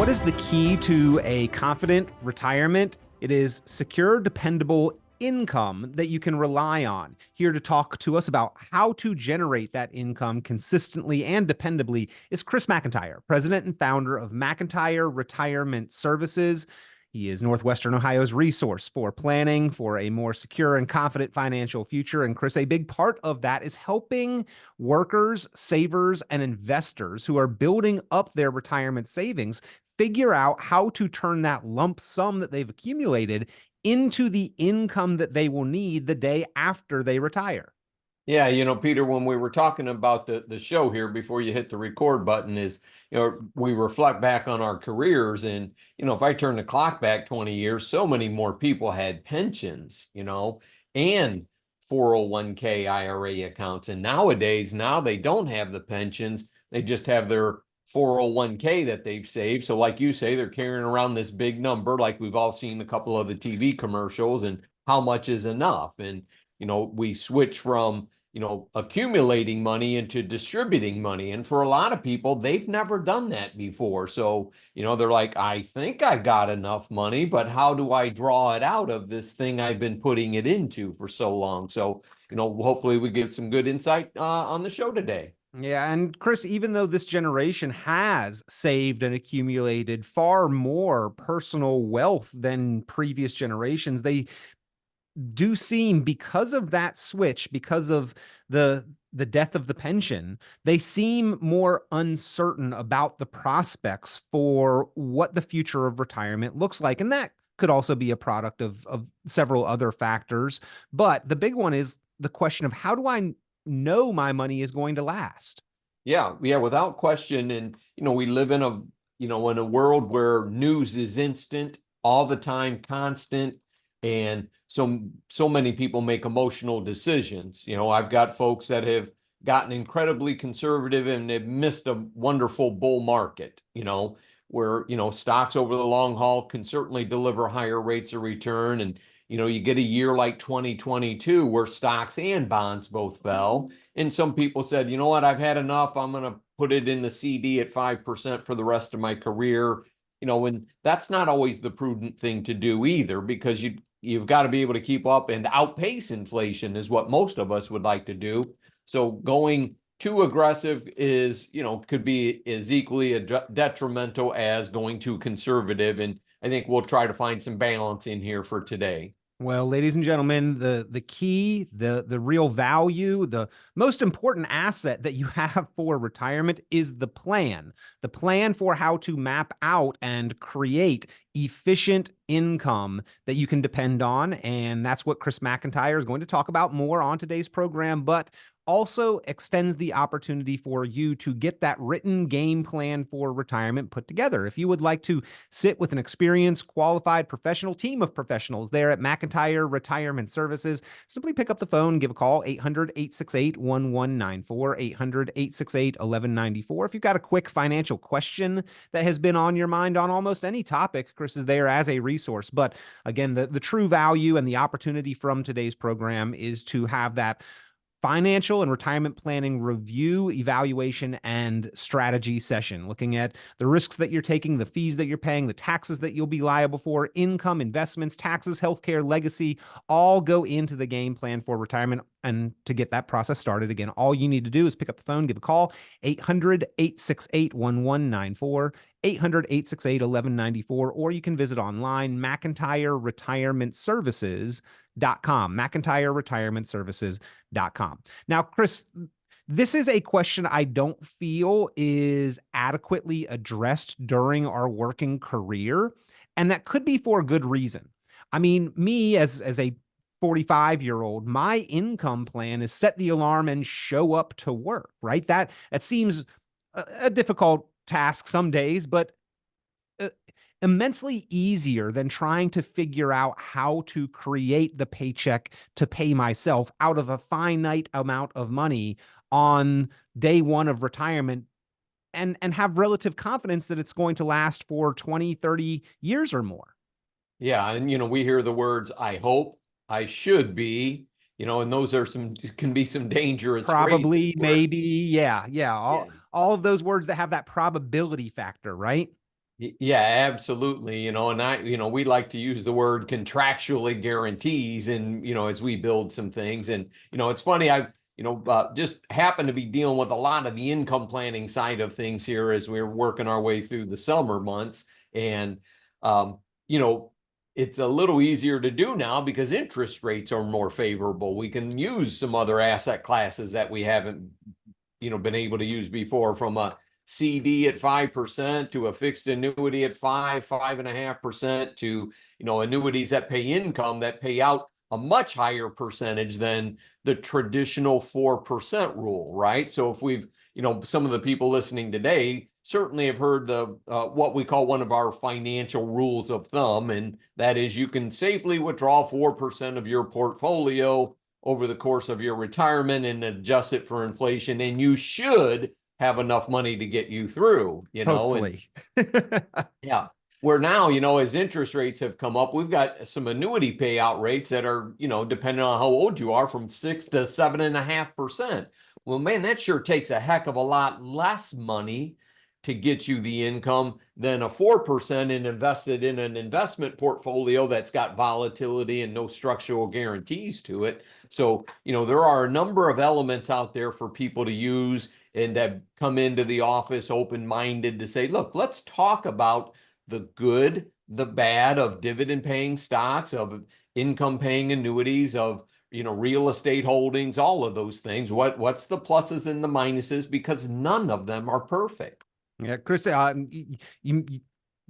What is the key to a confident retirement? It is secure, dependable income that you can rely on. Here to talk to us about how to generate that income consistently and dependably is Chris McIntire, president and founder of McIntire Retirement Services. He is Northwestern Ohio's resource for planning for a more secure and confident financial future. And Chris, a big part of that is helping workers, savers, and investors who are building up their retirement savings figure out how to turn that lump sum that they've accumulated into the income that they will need the day after they retire. Yeah, Peter, when we were talking about the show here before you hit the record button is, we reflect back on our careers and, if I turn the clock back 20 years, so many more people had pensions, and 401k IRA accounts. And nowadays, now they don't have the pensions. They just have their 401k that they've saved. So like you say, they're carrying around this big number, like we've all seen a couple of the TV commercials, and how much is enough. And, we switch from, accumulating money into distributing money. And for a lot of people, they've never done that before. So, they're like, I think I got enough money, but how do I draw it out of this thing I've been putting it into for so long? So, hopefully we get some good insight on the show today. Yeah, and Chris, even though this generation has saved and accumulated far more personal wealth than previous generations, they do seem, because of that switch, because of the death of the pension, they seem more uncertain about the prospects for what the future of retirement looks like. And that could also be a product of several other factors. But the big one is the question of, how do I know my money is going to last? Yeah, without question. And, we live in in a world where news is instant, all the time, constant. And so many people make emotional decisions. I've got folks that have gotten incredibly conservative and have missed a wonderful bull market, where, stocks over the long haul can certainly deliver higher rates of return. And, you get a year like 2022 where stocks and bonds both fell. And some people said, you know what, I've had enough. I'm going to put it in the CD at 5% for the rest of my career. And that's not always the prudent thing to do either, because you've got to be able to keep up and outpace inflation is what most of us would like to do. So going too aggressive is, could be as equally detrimental as going too conservative. And I think we'll try to find some balance in here for today. Well, ladies and gentlemen, the key, the real value, the most important asset that you have for retirement is the plan for how to map out and create efficient income that you can depend on. And that's what Chris McIntire is going to talk about more on today's program, but also extends the opportunity for you to get that written game plan for retirement put together. If you would like to sit with an experienced, qualified professional team of professionals there at McIntire Retirement Services, simply pick up the phone, give a call, 800-868-1194, 800-868-1194. If you've got a quick financial question that has been on your mind on almost any topic, Chris is there as a resource. But again, the true value and the opportunity from today's program is to have that financial and retirement planning review, evaluation, and strategy session, looking at the risks that you're taking, the fees that you're paying, the taxes that you'll be liable for, income, investments, taxes, healthcare, legacy, all go into the game plan for retirement. And to get that process started, again, all you need to do is pick up the phone, give a call, 800-868-1194, 800-868-1194, or you can visit online, McIntire Retirement Services.com, McIntire Retirement Services.com. Now, Chris, this is a question I don't feel is adequately addressed during our working career, and that could be for a good reason. I mean, me as a 45-year-old, my income plan is set the alarm and show up to work, right? That seems a difficult task some days, but immensely easier than trying to figure out how to create the paycheck to pay myself out of a finite amount of money on day one of retirement and have relative confidence that it's going to last for 20, 30 years or more. Yeah. And, we hear the words, I hope, I should be, and those are can be some dangerous probably, phrases. Maybe. Yeah. All of those words that have that probability factor, right? Yeah, absolutely. We like to use the word contractually guarantees and, as we build some things. And, it's funny, just happen to be dealing with a lot of the income planning side of things here as we're working our way through the summer months. And, you know, it's a little easier to do now because interest rates are more favorable. We can use some other asset classes that we haven't, been able to use before, from a CD at 5% to a fixed annuity at 5.5% to, annuities that pay income that pay out a much higher percentage than the traditional 4% rule, right? So if we've, some of the people listening today certainly have heard the what we call one of our financial rules of thumb, and that is you can safely withdraw 4% of your portfolio over the course of your retirement and adjust it for inflation, and you should have enough money to get you through, and Hopefully. yeah. Where now, as interest rates have come up, we've got some annuity payout rates that are, depending on how old you are, from 6 to 7.5%. Well, man, that sure takes a heck of a lot less money to get you the income than a 4% and invested in an investment portfolio that's got volatility and no structural guarantees to it. So, there are a number of elements out there for people to use and have come into the office open-minded to say, look, let's talk about the good, the bad of dividend paying stocks, of income paying annuities, of real estate holdings, all of those things. What's the pluses and the minuses, because none of them are perfect. Yeah, Chris, you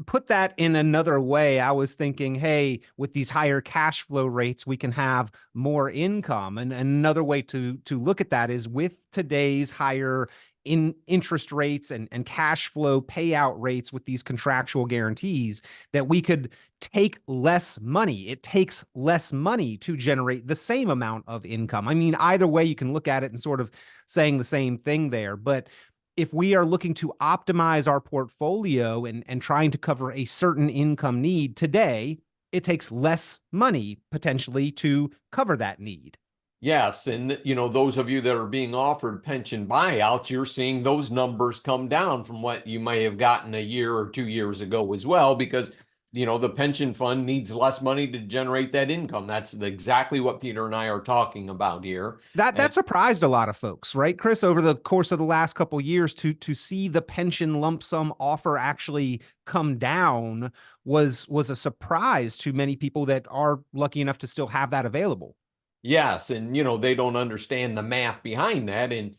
put that in another way. I was thinking, hey, with these higher cash flow rates, we can have more income. And another way to look at that is with today's higher interest rates and cash flow payout rates with these contractual guarantees, that we could take less money. It takes less money to generate the same amount of income. I mean, either way, you can look at it and sort of saying the same thing there. But if we are looking to optimize our portfolio and trying to cover a certain income need today, it takes less money potentially to cover that need. Yes, and those of you that are being offered pension buyouts, you're seeing those numbers come down from what you may have gotten a year or 2 years ago as well, because the pension fund needs less money to generate that income. That's exactly what Peter and I are talking about here. That surprised a lot of folks, right, Chris, over the course of the last couple of years, to see the pension lump sum offer actually come down was a surprise to many people that are lucky enough to still have that available. Yes, and they don't understand the math behind that. And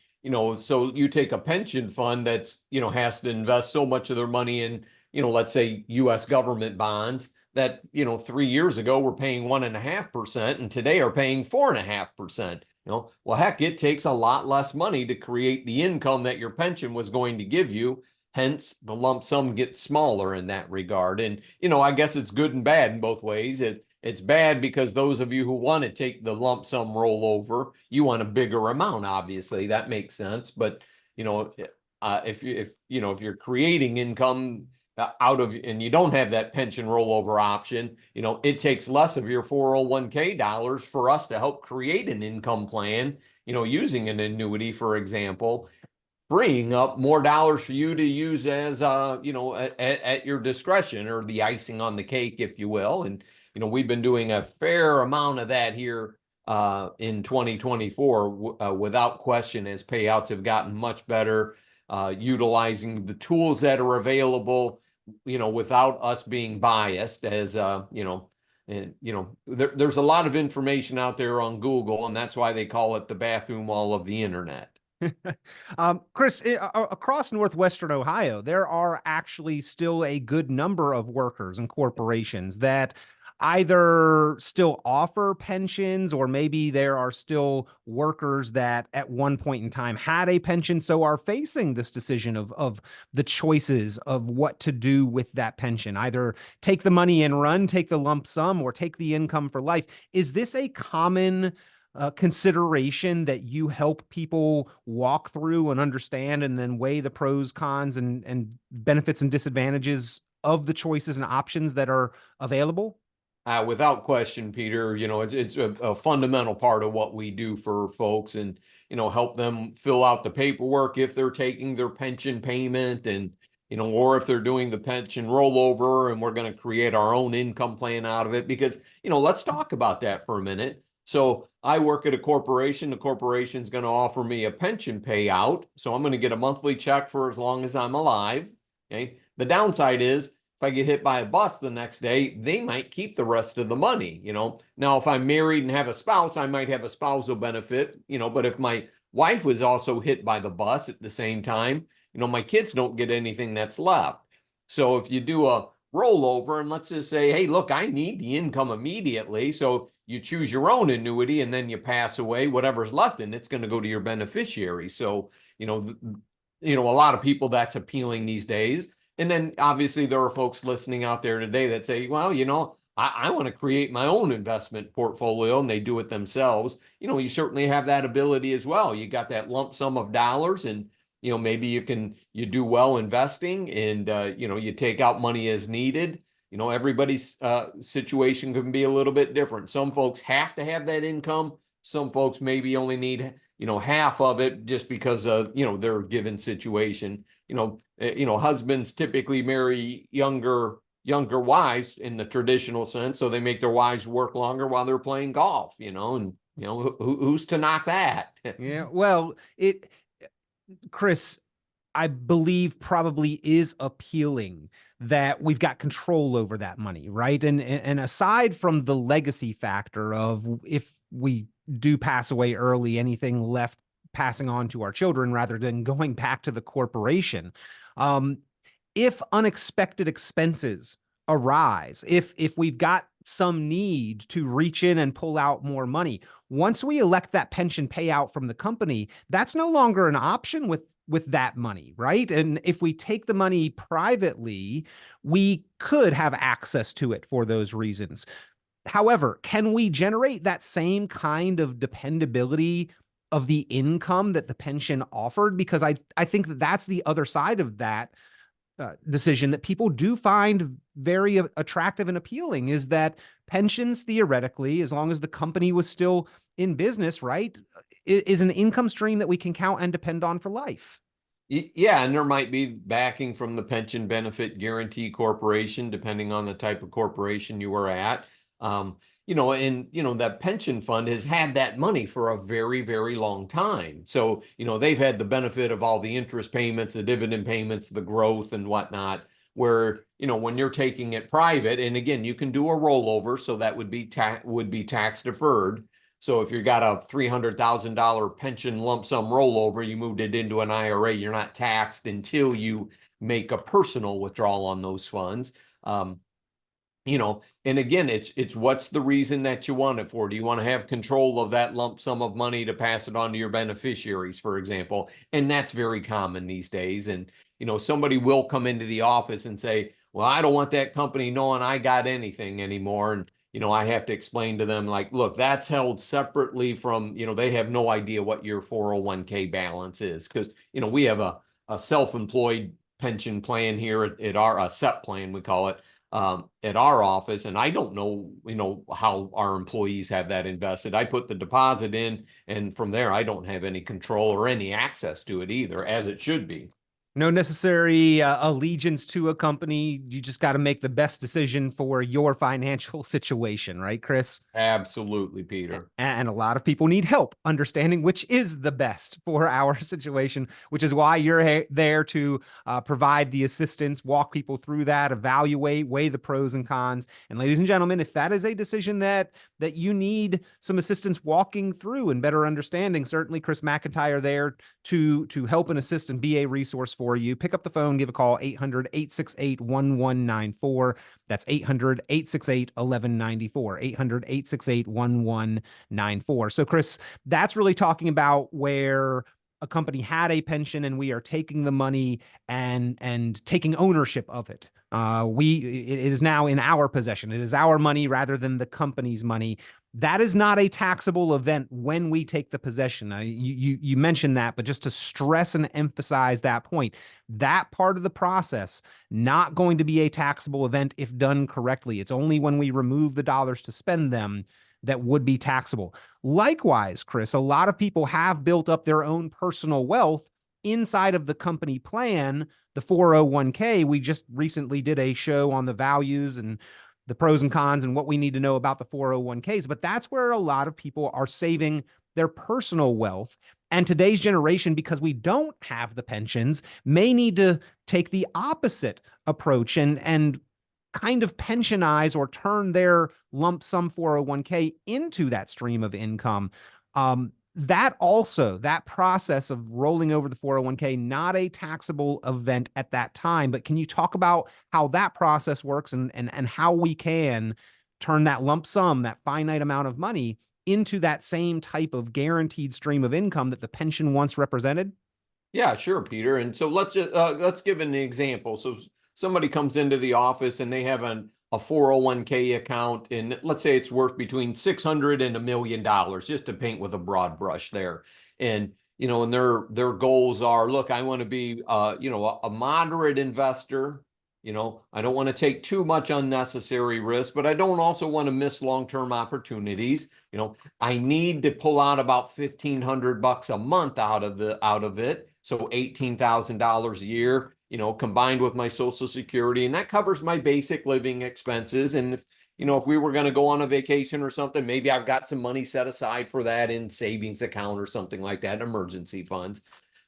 so you take a pension fund that's has to invest so much of their money in let's say U.S. government bonds that 3 years ago were paying 1.5%, and today are paying 4.5%. Well, heck, it takes a lot less money to create the income that your pension was going to give you. Hence, the lump sum gets smaller in that regard. And I guess it's good and bad in both ways. It's bad because those of you who want to take the lump sum rollover, you want a bigger amount. Obviously, that makes sense. But if you're creating income out of, and you don't have that pension rollover option, it takes less of your 401k dollars for us to help create an income plan. Using an annuity, for example, freeing up more dollars for you to use as at your discretion, or the icing on the cake, if you will. And we've been doing a fair amount of that here in 2024 without question, as payouts have gotten much better, utilizing the tools that are available, without us being biased, as and there's a lot of information out there on Google, and that's why they call it the bathroom wall of the internet. Chris, across Northwestern Ohio, there are actually still a good number of workers and corporations that either still offer pensions, or maybe there are still workers that at one point in time had a pension, so are facing this decision of the choices of what to do with that pension. Either take the money and run, take the lump sum, or take the income for life. Is this a common consideration that you help people walk through and understand, and then weigh the pros, cons, and benefits and disadvantages of the choices and options that are available? Without question, Peter, it's a fundamental part of what we do for folks, and, help them fill out the paperwork if they're taking their pension payment, and, or if they're doing the pension rollover and we're going to create our own income plan out of it, because, let's talk about that for a minute. So I work at a corporation. The corporation's going to offer me a pension payout. So I'm going to get a monthly check for as long as I'm alive. Okay. The downside is if I get hit by a bus the next day, they might keep the rest of the money. Now, if I'm married and have a spouse, I might have a spousal benefit, but if my wife was also hit by the bus at the same time, my kids don't get anything that's left. So if you do a rollover and let's just say, hey, look, I need the income immediately. So you choose your own annuity and then you pass away, whatever's left and it's going to go to your beneficiary. So, a lot of people that's appealing these days. And then obviously there are folks listening out there today that say, well, I want to create my own investment portfolio, and they do it themselves. You certainly have that ability as well. You got that lump sum of dollars, and maybe you do well investing, and you take out money as needed. Everybody's situation can be a little bit different. Some folks have to have that income. Some folks maybe only need half of it just because of their given situation. Husbands typically marry younger wives in the traditional sense, so they make their wives work longer while they're playing golf. And who's to knock that? Yeah, well, Chris, I believe probably is appealing that we've got control over that money, right? And aside from the legacy factor of if we do pass away early, anything left passing on to our children rather than going back to the corporation. If unexpected expenses arise, if we've got some need to reach in and pull out more money, once we elect that pension payout from the company, that's no longer an option with that money, right? And if we take the money privately, we could have access to it for those reasons. However, can we generate that same kind of dependability of the income that the pension offered? Because I think that that's the other side of that decision that people do find very attractive and appealing, is that pensions theoretically, as long as the company was still in business, right, is an income stream that we can count and depend on for life. Yeah, and there might be backing from the Pension Benefit Guaranty Corporation, depending on the type of corporation you were at. That pension fund has had that money for a very, very long time. So, they've had the benefit of all the interest payments, the dividend payments, the growth and whatnot, where, when you're taking it private, and again, you can do a rollover, so that would be tax deferred. So if you got a $300,000 pension lump sum rollover, you moved it into an IRA, you're not taxed until you make a personal withdrawal on those funds. And again, it's what's the reason that you want it for? Do you want to have control of that lump sum of money to pass it on to your beneficiaries, for example? And that's very common these days. And, somebody will come into the office and say, well, I don't want that company knowing I got anything anymore. And, I have to explain to them, like, look, that's held separately from, they have no idea what your 401k balance is. Because, we have a self-employed pension plan here at our SEP plan, we call it, at our office, and I don't know, how our employees have that invested. I put the deposit in, and from there, I don't have any control or any access to it either, as it should be. No necessary allegiance to a company. You just got to make the best decision for your financial situation, right, Chris? Absolutely, Peter. And a lot of people need help understanding which is the best for our situation, which is why you're there to provide the assistance, walk people through that, evaluate, weigh the pros and cons. And ladies and gentlemen, if that is a decision that you need some assistance walking through and better understanding, certainly Chris McIntire there to help and assist and be a resource for you. Pick up the phone, give a call, 800-868-1194. That's 800-868-1194, 800-868-1194. So Chris, that's really talking about where a company had a pension and we are taking the money and taking ownership of it. It is now in our possession. It is our money rather than the company's money. That is not a taxable event when we take the possession. You mentioned that, but just to stress and emphasize that point, that part of the process, not going to be a taxable event if done correctly. It's only when we remove the dollars to spend them that would be taxable. Likewise, Chris, a lot of people have built up their own personal wealth inside of the company plan The 401k, we just recently did a show on the values and the pros and cons and what we need to know about the 401ks, but that's where a lot of people are saving their personal wealth. And today's generation, because we don't have the pensions, may need to take the opposite approach and kind of pensionize or turn their lump sum 401k into that stream of income. That also, that process of rolling over the 401k, not a taxable event at that time, but can you talk about how that process works and how we can turn that lump sum, that finite amount of money, into that same type of guaranteed stream of income that the pension once represented? Yeah, sure, Peter. And so let's give an example. So somebody comes into the office and they have a 401k account, and let's say it's worth between 600 and $1 million, just to paint with a broad brush there. And and their goals are, look, I want to be a moderate investor. I don't want to take too much unnecessary risk, but I don't also want to miss long-term opportunities. I need to pull out about $1,500 a month out of it. So $18,000 a year, combined with my Social Security, and that covers my basic living expenses. And if we were going to go on a vacation or something, maybe I've got some money set aside for that in savings account or something like that, emergency funds.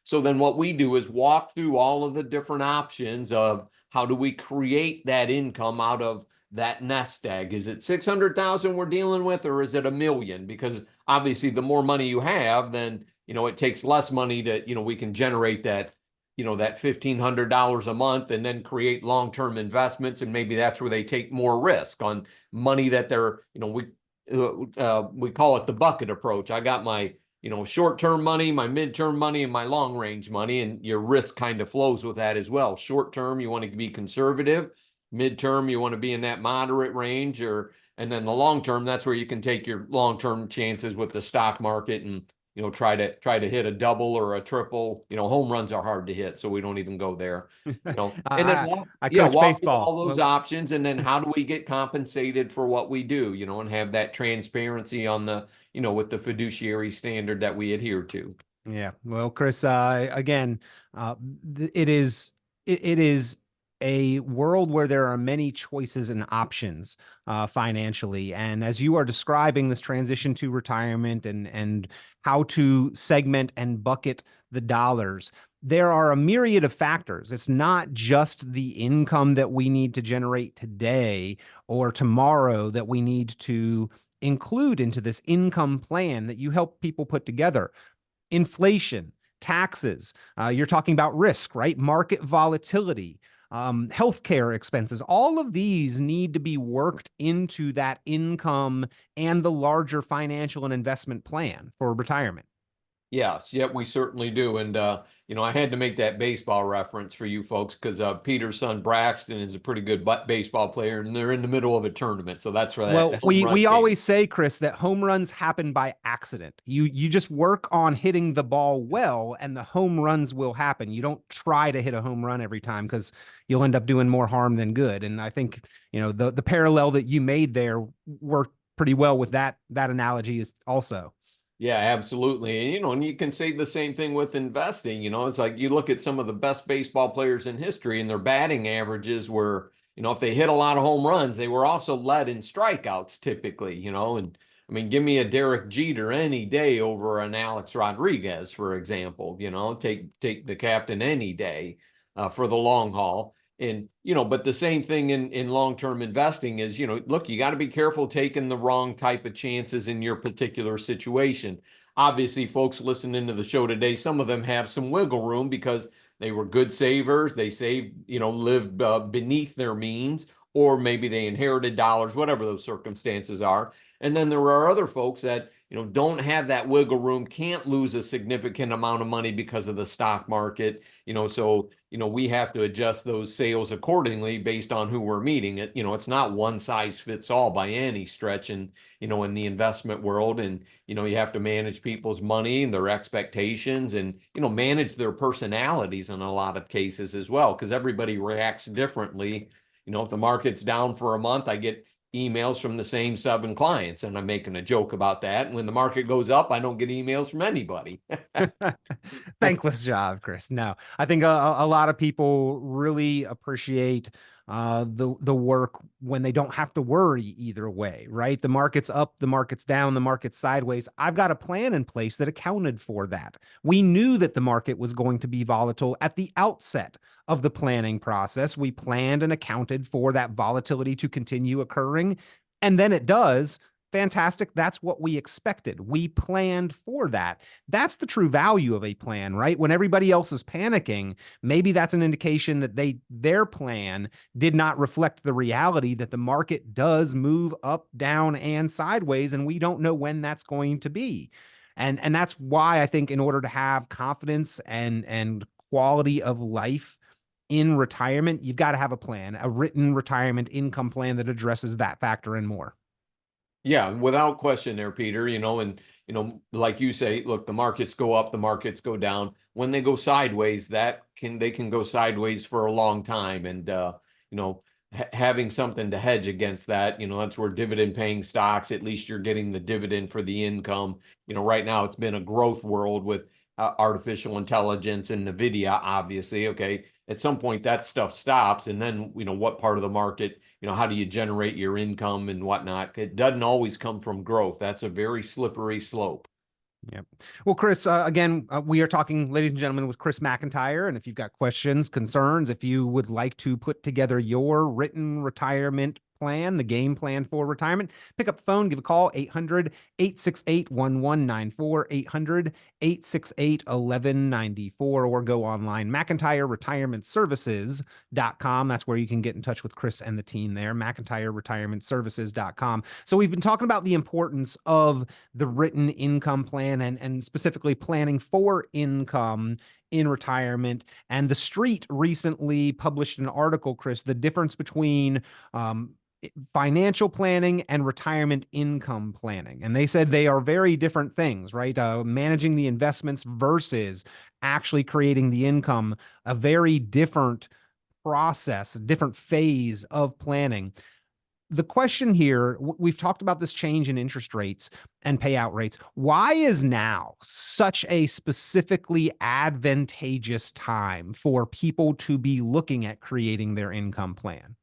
So then what we do is walk through all of the different options of how do we create that income out of that nest egg. Is it 600,000 we're dealing with, or is it $1 million? Because obviously the more money you have, then it takes less money to, we can generate that $1,500 a month and then create long-term investments. And maybe that's where they take more risk on money that they're, we call it the bucket approach. I got my, short-term money, my mid-term money, and my long-range money, and your risk kind of flows with that as well. Short-term, you want to be conservative. Mid-term, you want to be in that moderate range, and then the long-term, that's where you can take your long-term chances with the stock market and try to hit a double or a triple. Home runs are hard to hit, so we don't even go there. And then I coach walk through baseball. all those options, and then how do we get compensated for what we do? And have that transparency on the with the fiduciary standard that we adhere to. Yeah. Well, Chris, again, it is a world where there are many choices and options financially. And as you are describing this transition to retirement and how to segment and bucket the dollars, there are a myriad of factors. It's not just the income that we need to generate today or tomorrow that we need to include into this income plan that you help people put together. Inflation, taxes, you're talking about risk, right? Market volatility, healthcare expenses, all of these need to be worked into that income and the larger financial and investment plan for retirement. Yes, yeah, we certainly do. And, I had to make that baseball reference for you folks because Peter's son Braxton is a pretty good baseball player, and they're in the middle of a tournament. So that's where that Well, home run we came. always say, Chris, that home runs happen by accident. You just work on hitting the ball well, and the home runs will happen. You don't try to hit a home run every time because you'll end up doing more harm than good. And I think the parallel that you made there worked pretty well with that analogy is also. Yeah, absolutely. And you can say the same thing with investing. It's like you look at some of the best baseball players in history, and their batting averages were, if they hit a lot of home runs, they were also led in strikeouts typically. And I mean, give me a Derek Jeter any day over an Alex Rodriguez, for example. Take the captain any day for the long haul. And, but the same thing in long-term investing is, look, you got to be careful taking the wrong type of chances in your particular situation. Obviously, folks listening to the show today, some of them have some wiggle room because they were good savers. They saved, lived beneath their means, or maybe they inherited dollars, whatever those circumstances are. And then there are other folks that, don't have that wiggle room, can't lose a significant amount of money because of the stock market, so we have to adjust those sales accordingly based on who we're meeting. It's not one size fits all by any stretch in the investment world. And, you have to manage people's money and their expectations and, manage their personalities in a lot of cases as well, because everybody reacts differently. If the market's down for a month, I get emails from the same 7 clients, and I'm making a joke about that. And when the market goes up, I don't get emails from anybody. Thankless job, Chris. No, I think a lot of people really appreciate the work when they don't have to worry either way, right? The market's up, the market's down, the market's sideways. I've got a plan in place that accounted for that. We knew that the market was going to be volatile at the outset of the planning process. We planned and accounted for that volatility to continue occurring, and then it does. Fantastic. That's what we expected. We planned for that. That's the true value of a plan, right? When everybody else is panicking, maybe that's an indication that their plan did not reflect the reality that the market does move up, down, and sideways, and we don't know when that's going to be. And that's why I think in order to have confidence and quality of life in retirement, you've got to have a plan, a written retirement income plan that addresses that factor and more. Yeah, without question there, Peter, and like you say, look, the markets go up, the markets go down. When they go sideways, they can go sideways for a long time. And having something to hedge against that, that's where dividend paying stocks, at least you're getting the dividend for the income. Right now it's been a growth world with artificial intelligence and Nvidia, obviously. Okay, at some point that stuff stops, and then what part of the market, how do you generate your income and whatnot? It doesn't always come from growth. That's a very slippery slope. Yep. Well, Chris, again, we are talking, ladies and gentlemen, with Chris McIntire. And if you've got questions, concerns, if you would like to put together your written retirement plan, the game plan for retirement, pick up the phone, give a call, 800-868-1194, 800-868-1194, or go online, McIntyreRetirementServices.com. That's where you can get in touch with Chris and the team there, McIntyreRetirementServices.com. So we've been talking about the importance of the written income plan and specifically planning for income in retirement. And the Street recently published an article, Chris, the difference between financial planning and retirement income planning. And they said they are very different things, right? Managing the investments versus actually creating the income, a very different process, a different phase of planning. The question here, we've talked about this change in interest rates and payout rates. Why is now such a specifically advantageous time for people to be looking at creating their income plan?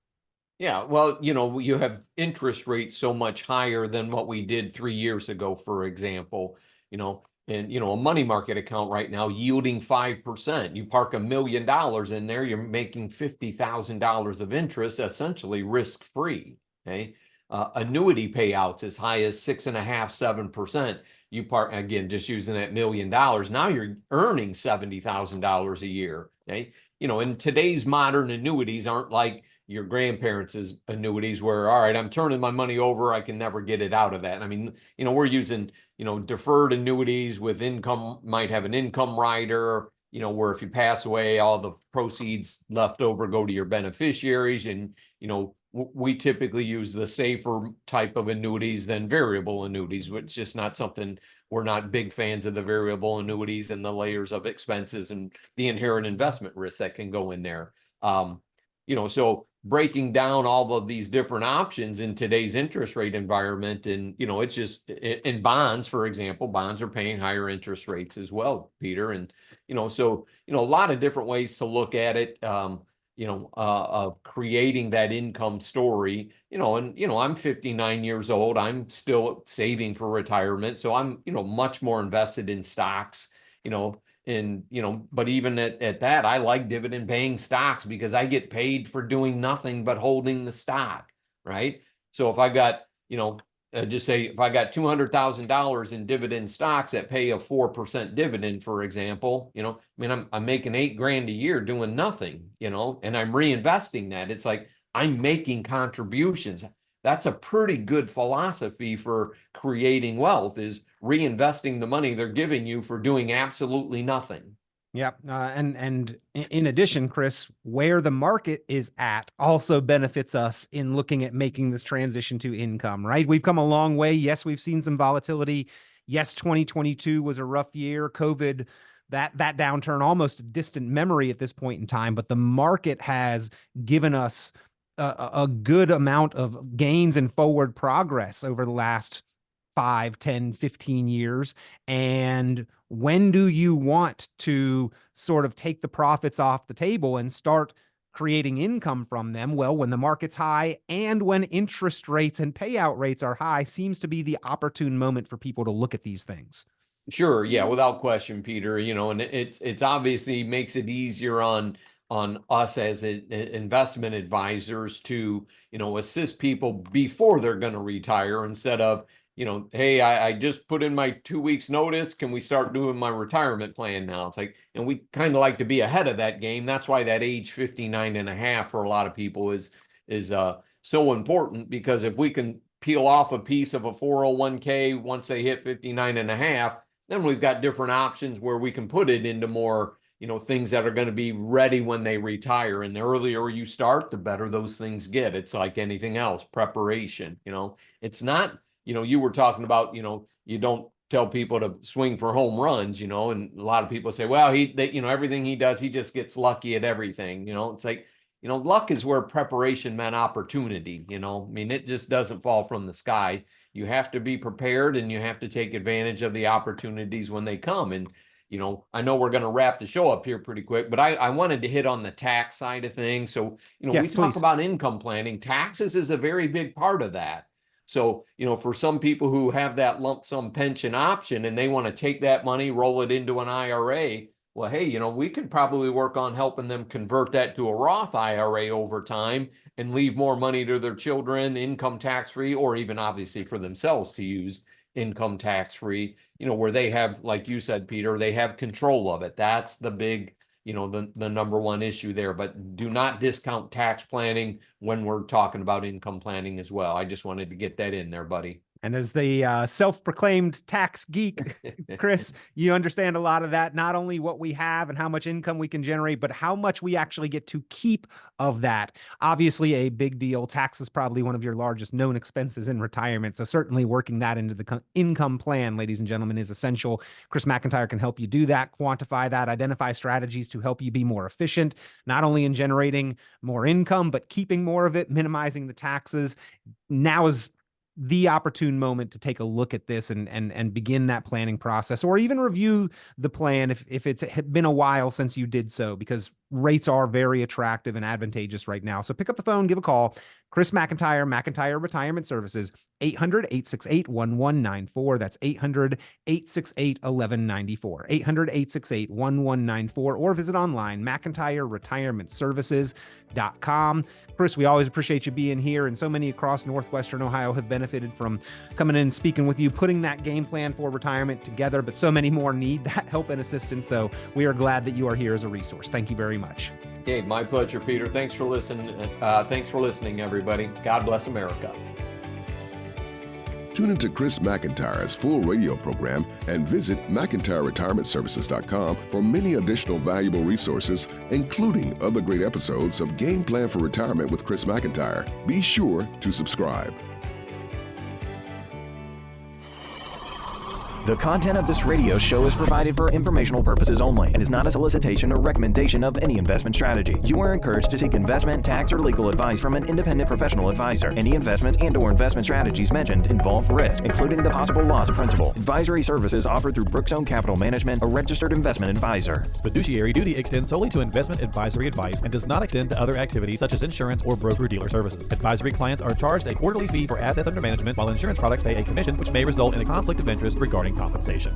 Yeah, well, you have interest rates so much higher than what we did 3 years ago, for example, and a money market account right now yielding 5%. You park $1 million in there, you're making $50,000 of interest, essentially risk-free. Okay. Annuity payouts as high as 6.5%, 7%. You park, again, just using that $1 million. Now you're earning $70,000 a year. Okay. And today's modern annuities aren't like your grandparents' annuities where, all right, I'm turning my money over, I can never get it out of that. I mean, we're using, deferred annuities with income, might have an income rider, where if you pass away, all the proceeds left over go to your beneficiaries. And, we typically use the safer type of annuities than variable annuities, which is just not something, we're not big fans of the variable annuities and the layers of expenses and the inherent investment risk that can go in there. So breaking down all of these different options in today's interest rate environment, and it's just in bonds, for example, bonds are paying higher interest rates as well, Peter. And so a lot of different ways to look at it, of creating that income story, and I'm 59 years old, I'm still saving for retirement, so I'm much more invested in stocks, and but even at that, I like dividend paying stocks because I get paid for doing nothing but holding the stock, right? So if I got just say if I got $200,000 in dividend stocks that pay a 4% dividend, for example, I mean, I'm making $8,000 a year doing nothing, and I'm reinvesting that. It's like I'm making contributions. That's a pretty good philosophy for creating wealth, is reinvesting the money they're giving you for doing absolutely nothing. Yep. And in addition, Chris, where the market is at also benefits us in looking at making this transition to income, right? We've come a long way. Yes, we've seen some volatility. Yes, 2022 was a rough year. COVID, that downturn, almost a distant memory at this point in time, but the market has given us a good amount of gains and forward progress over the last 5, 10, 15 years. And when do you want to sort of take the profits off the table and start creating income from them? Well, when the market's high and when interest rates and payout rates are high, seems to be the opportune moment for people to look at these things. Sure, yeah, without question, Peter. And it's obviously makes it easier on us as investment advisors to assist people before they're going to retire, instead of hey, I just put in my 2 weeks notice, can we start doing my retirement plan now? It's like, and we kind of like to be ahead of that game. That's why that age 59 and a half for a lot of people is so important, because if we can peel off a piece of a 401k once they hit 59 and a half, then we've got different options where we can put it into more things that are going to be ready when they retire. And the earlier you start, the better those things get. It's like anything else, preparation. It's not, you were talking about, you don't tell people to swing for home runs, and a lot of people say, well, everything he does, he just gets lucky at everything. It's like, luck is where preparation meant opportunity. I mean, it just doesn't fall from the sky. You have to be prepared, and you have to take advantage of the opportunities when they come. And I know we're going to wrap the show up here pretty quick, but I wanted to hit on the tax side of things. So, Yes, we talk please. about income planning. Taxes is a very big part of that. So, for some people who have that lump sum pension option and they want to take that money, roll it into an IRA, well, hey, we could probably work on helping them convert that to a Roth IRA over time and leave more money to their children, income tax free, or even obviously for themselves to use income tax free, where they have, like you said, Peter, they have control of it. That's the big, the number one issue there. But do not discount tax planning when we're talking about income planning as well. I just wanted to get that in there, buddy. And as the self-proclaimed tax geek, Chris, you understand a lot of that, not only what we have and how much income we can generate, but how much we actually get to keep of that. Obviously, a big deal. Tax is probably one of your largest known expenses in retirement. So certainly working that into the income plan, ladies and gentlemen, is essential. Chris McIntire can help you do that, quantify that, identify strategies to help you be more efficient, not only in generating more income, but keeping more of it, minimizing the taxes. Now is the opportune moment to take a look at this and begin that planning process, or even review the plan if it's been a while since you did so, because rates are very attractive and advantageous right now. So pick up the phone, give a call. Chris McIntire, McIntire Retirement Services, 800-868-1194. That's 800-868-1194, 800-868-1194, or visit online, McIntyreRetirementServices.com. Chris, we always appreciate you being here, and so many across Northwestern Ohio have benefited from coming in and speaking with you, putting that game plan for retirement together, but so many more need that help and assistance. So we are glad that you are here as a resource. Thank you very much. Hey, my pleasure, Peter. Thanks for listening. Thanks for listening, everybody. God bless America. Tune into Chris McIntyre's full radio program and visit McIntyreRetirementServices.com for many additional valuable resources, including other great episodes of Game Plan for Retirement with Chris McIntire. Be sure to subscribe. The content of this radio show is provided for informational purposes only and is not a solicitation or recommendation of any investment strategy. You are encouraged to seek investment, tax, or legal advice from an independent professional advisor. Any investments and/or investment strategies mentioned involve risk, including the possible loss of principal. Advisory services offered through Brookstone Capital Management, a registered investment advisor. Fiduciary duty extends solely to investment advisory advice and does not extend to other activities such as insurance or broker-dealer services. Advisory clients are charged a quarterly fee for assets under management, while insurance products pay a commission, which may result in a conflict of interest regarding compensation.